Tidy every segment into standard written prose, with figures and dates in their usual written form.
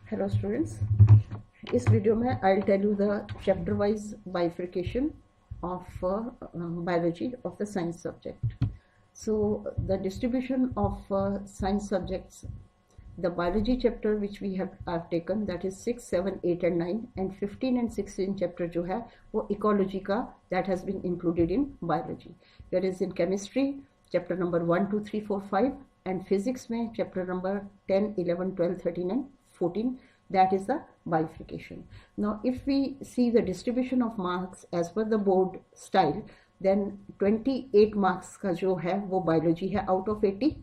Hello students, इस video में I'll tell you the chapter wise bifurcation of biology of the science subject. So the distribution of science subjects, the biology chapter which we have taken, that is 6, 7, 8 and 9, and 15 and 16 chapter जो है वो ecology का, that has been included in biology. Whereas in chemistry chapter number 1, 2, 3, 4, 5, and physics में chapter number 10, 11, 12, 13 and 14, that is the bifurcation. Now if we see the distribution of marks as per the board style, then 28 marks का जो है वो biology है out of 80,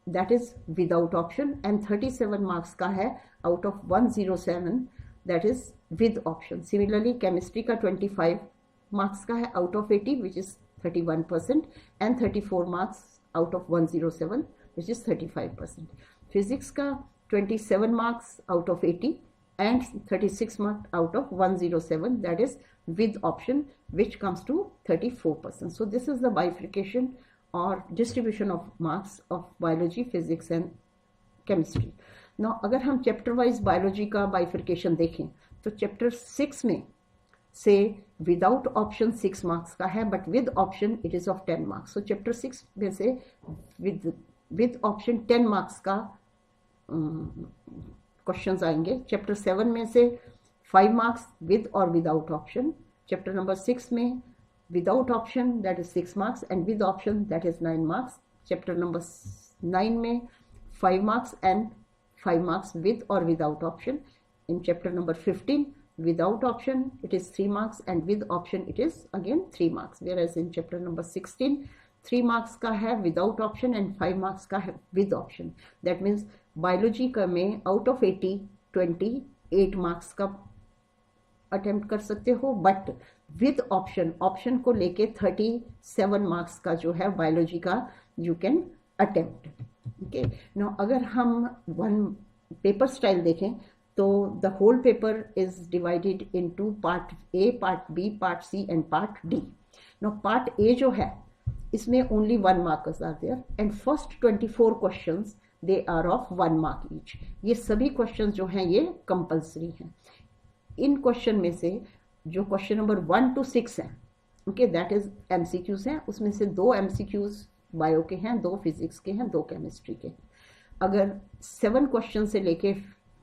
that is without option, and 37 marks का है out of 107, that is with option. Similarly chemistry का 25 marks का है out of 80, which is 31%, and 34 marks out of 107, which is 35%. Physics का 27 marks out of 80 and 36 marks out of 107, that is with option, which comes to 34%. So this is the bifurcation or distribution of marks of biology, physics and chemistry. Now अगर हम chapter wise biology का bifurcation देखें तो chapter 6 में से without option 6 marks का है, but with option it is of 10 marks. So chapter 6 में से with option 10 marks का क्वेश्चंस आएंगे. चैप्टर 7 में से 5 मार्क्स विद और विदाउट ऑप्शन. चैप्टर नंबर 6 में without option that is 6 marks and with option that is 9 marks. Chapter number 9 में 5 marks and 5 marks with और without option. In chapter number 15 without option it is 3 marks and with option it is again 3 marks, whereas in chapter number 16 3 marks का है without option and 5 marks का है with option. That means biology का में out of 80 28 marks का attempt कर सकते हो, but with option को लेके 37 marks का जो है biology का you can attempt. Okay, now अगर हम one paper style देखें तो the whole paper is divided into part A, part B, part C and part D. Now part A जो है इसमें only 1 markers are there and first 24 questions they are of 1 mark each. ये सभी questions जो हैं ये compulsory हैं. इन question में से जो question number 1 to 6 हैं, okay, that is MCQs हैं, उसमें से 2 MCQs bio के हैं, 2 physics के हैं, 2 chemistry के हैं. अगर 7 question से लेके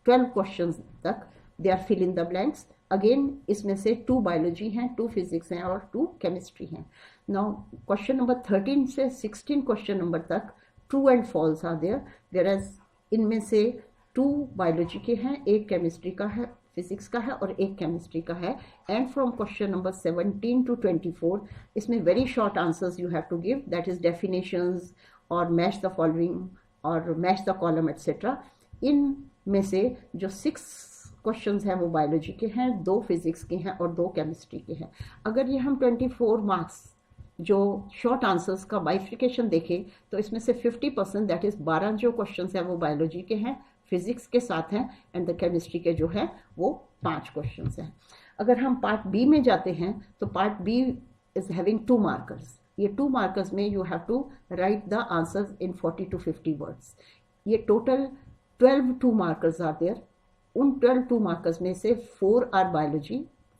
12 क्वेश्चंस तक they are fill in the blanks. Again इसमें से 2 बायोलॉजी हैं, 2 फिजिक्स हैं और 2 केमिस्ट्री हैं. नाउ क्वेश्चन नंबर 13 से 16 क्वेश्चन नंबर तक true and false are there, whereas इनमें से 2 बायोलॉजी के हैं, 1 केमिस्ट्री का है, फिजिक्स का है और 1 केमिस्ट्री का है. And from question number 17 to 24 इसमें very short answers you have to give, that is definitions और मैच द फॉलोइंग और मैच द कॉलम एटसेट्रा. इन में से जो 6 क्वेश्चंस हैं वो बायोलॉजी के हैं, 2 फिजिक्स के हैं और 2 केमिस्ट्री के हैं. अगर ये हम 24 मार्क्स जो शॉर्ट आंसर्स का बाइफिकेशन देखें तो इसमें से 50% दैट इज 12 जो क्वेश्चंस हैं वो बायोलॉजी के हैं, फिजिक्स के साथ हैं एंड द केमिस्ट्री के जो है वो 5 क्वेश्चंस हैं. अगर हम पार्ट बी में जाते हैं तो part B is having 2 markers. ये 2 मार्कर्स में you have to write the answers in 40 to 50 words. ये टोटल 12 2 markers are there. उन 12 2 markers में से 4 are biology,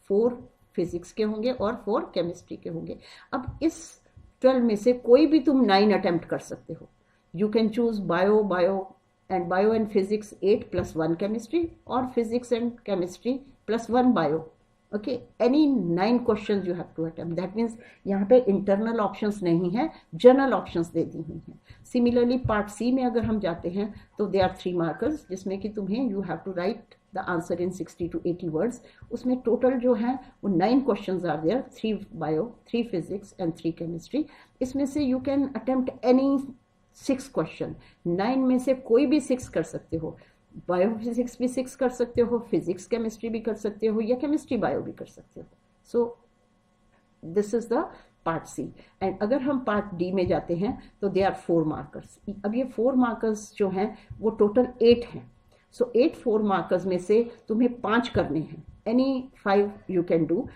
4 physics के होंगे और 4 chemistry के होंगे. अब इस 12 में से कोई भी तुम 9 attempt कर सकते हो. You can choose bio and physics 8 plus 1 chemistry or physics and chemistry plus 1 bio. Okay, any 9 questions you have to attempt. That means यहाँ पे internal options नहीं है, general options दे दी हुई हैं. Similarly part C में अगर हम जाते हैं तो there are 3 markers जिसमें कि तुम्हें you have to write the answer in 60 to 80 words. उसमें total जो है वो 9 questions are there, 3 bio, 3 physics and 3 chemistry. इसमें से you can attempt any 6 question. 9 में से कोई भी 6 कर सकते हो. बायोफिजिक्स भी 6 कर सकते हो, फिजिक्स केमिस्ट्री भी कर सकते हो या केमिस्ट्री बायो भी कर सकते हो. So this is the part C. And अगर हम पार्ट डी में जाते हैं तो दे आर 4 मार्कर्स. अब ये 4 मार्कर्स जो हैं वो टोटल 8 हैं. सो 8 4 मार्कर्स में से तुम्हें 5 करने हैं. Any 5 you can do.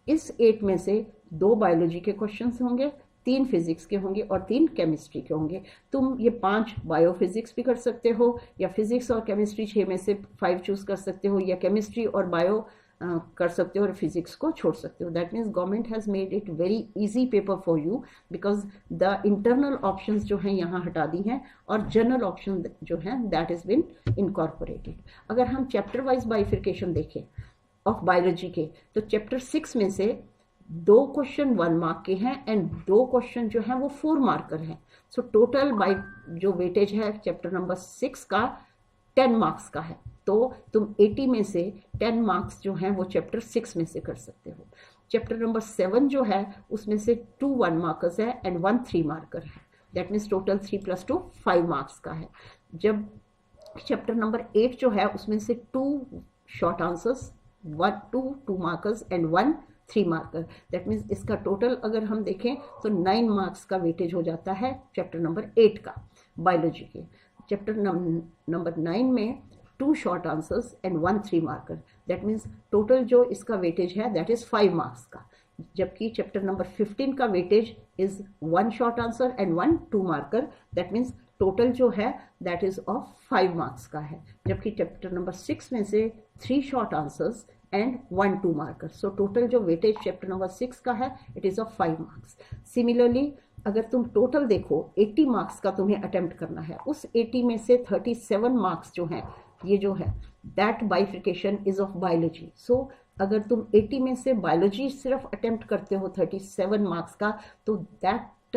इस 8 में से 2 बायोलॉजी के क्वेश्चंस होंगे, 3 फिजिक्स के होंगे और 3 केमिस्ट्री के होंगे। तुम ये 5 बायोफिजिक्स भी कर सकते हो, या फिजिक्स और केमिस्ट्री 6 में से 5 चूज कर सकते हो, या केमिस्ट्री और बायो कर सकते हो और फिजिक्स को छोड़ सकते हो। That means government has made it very easy paper for you, because the internal options जो हैं यहाँ हटा दी हैं और जनरल ऑप्शन जो हैं दैट इज बिन इनकॉर्पोरेटेड। अगर हम चैप्टर वाइज बाइफिकेशन देखें ऑफ बायोलॉजी के, तो चैप्टर 6 में से 2 क्वेश्चन 1 मार्क के हैं एंड 2 क्वेश्चन जो हैं वो 4 मार्कर हैं। सो टोटल बाई जो वेटेज है चैप्टर नंबर 6 का 10 मार्क्स का है। तो तुम 80 में से 10 मार्क्स जो हैं वो चैप्टर 6 में से कर सकते हो। चैप्टर नंबर 7 जो है उसमें से 2 1 मार्कर्स है एंड 1 3 मार्कर है। दैट मीन्स टोटल 3 + 2 5 मार्क्स का है। जब चैप्टर नंबर 8 जो है उसमें से 2 short answers, 2 markers and 1 3 marker. That means इसका टोटल अगर हम देखें तो 9 मार्क्स का वेटेज हो जाता है चैप्टर नंबर 8 का बायोलॉजी के। चैप्टर नंबर 9 में 2 short answers and 1 3 marker. That means total जो इसका वेटेज है दैट इज 5 मार्क्स का। जबकि चैप्टर नंबर 15 का weightage is 1 short answer and 1 2 marker. That means total जो है दैट इज ऑफ 5 मार्क्स का है। जबकि चैप्टर नंबर 6 में से 3 short answers and 1 2 marker. So total जो वेटेज चैप्टर नंबर 6 का है it is of 5 marks. Similarly अगर तुम टोटल देखो 80 मार्क्स का तुम्हें अटेम्प्ट करना है, उस 80 में से 37 मार्क्स जो हैं ये जो है that bifurcation is of biology. So अगर तुम 80 में से बायोलॉजी सिर्फ अटेम्प्ट करते हो 37 मार्क्स का, तो that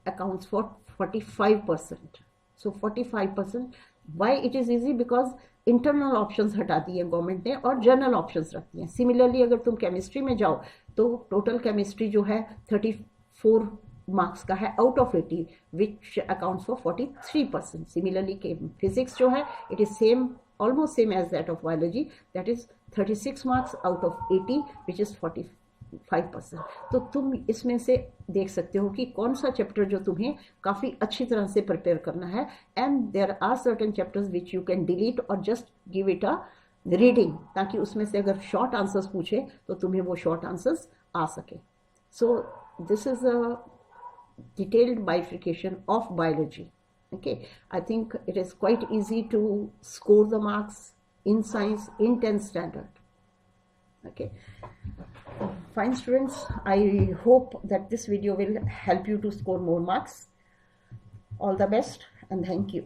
accounts for 45%। So 45%। Why it is easy? Because internal options हटा दिए गवर्नमेंट ने और जनरल ऑप्शंस रख दिए। सिमिलरली अगर तुम केमिस्ट्री में जाओ तो टोटल केमिस्ट्री जो है 34 मार्क्स का है out of 80, which accounts for 43%। Similarly physics जो है it is same, almost same as that of biology, that is 36 marks out of 80 which is 45%। तो तुम इसमें से देख सकते हो कि कौन सा चैप्टर जो तुम्हें काफ़ी अच्छी तरह से प्रिपेयर करना है। And there are certain chapters which you can delete और just give it a reading, ताकि उसमें से अगर शॉर्ट आंसर्स पूछे तो तुम्हें वो शॉर्ट आंसर्स आ सके। सो this is a detailed bifurcation of biology. Okay, I think it is quite easy to score the marks in science in 10th standard. Okay, fine students, I hope that this video will help you to score more marks. All the best and thank you.